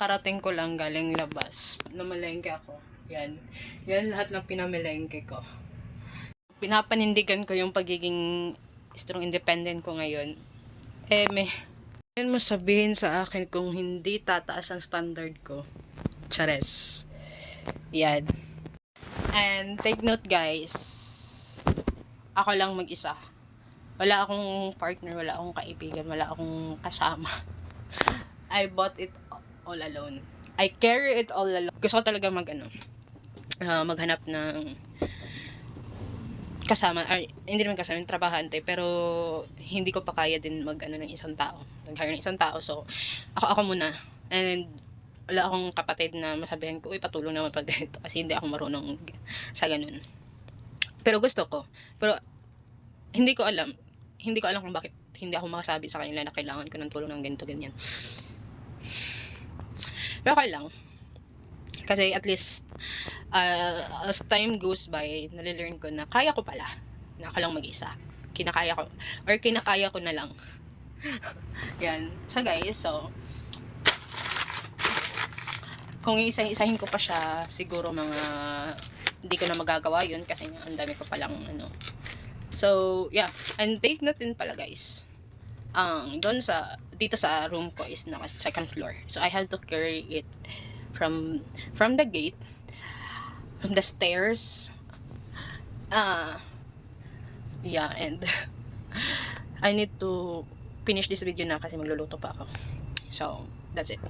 kakarating ko lang galing labas. Namalengke ako. Yan. Yan lahat ng pinamalengke ko. Pinapanindigan ko yung pagiging strong independent ko ngayon. Yan mo sabihin sa akin kung hindi tataas ang standard ko. Chares. Yan. And take note guys, ako lang mag-isa. Wala akong partner, wala akong kaibigan, wala akong kasama. I bought it all alone. I carry it all alone. Gusto ko talaga maghanap ng kasama, hindi naman kasama, yung trabahante, pero hindi ko pa kaya din ng isang tao. Nag-hire ng isang tao, so ako muna. And wala akong kapatid na masabihan ko, uy, patulong naman pag ganito, kasi hindi ako marunong sa ganun. Pero gusto ko. Pero hindi ko alam kung bakit hindi ako makasabi sa kanila na kailangan ko ng tulong ng ganito, ganyan. Pero okay lang. Kasi at least, as time goes by, nalilearn ko na kaya ko pala. Na ako lang mag-isa. Kinakaya ko na lang. Yan. So guys, so, kung isa-isahin ko pa siya, siguro hindi ko na magagawa yun kasi ang dami ko palang So, yeah. And take note din pala guys. Dito sa room ko is naka second floor. So, I have to carry it from the gate, from the stairs. Yeah, and I need to finish this video na kasi magluluto pa ako. So, that's it.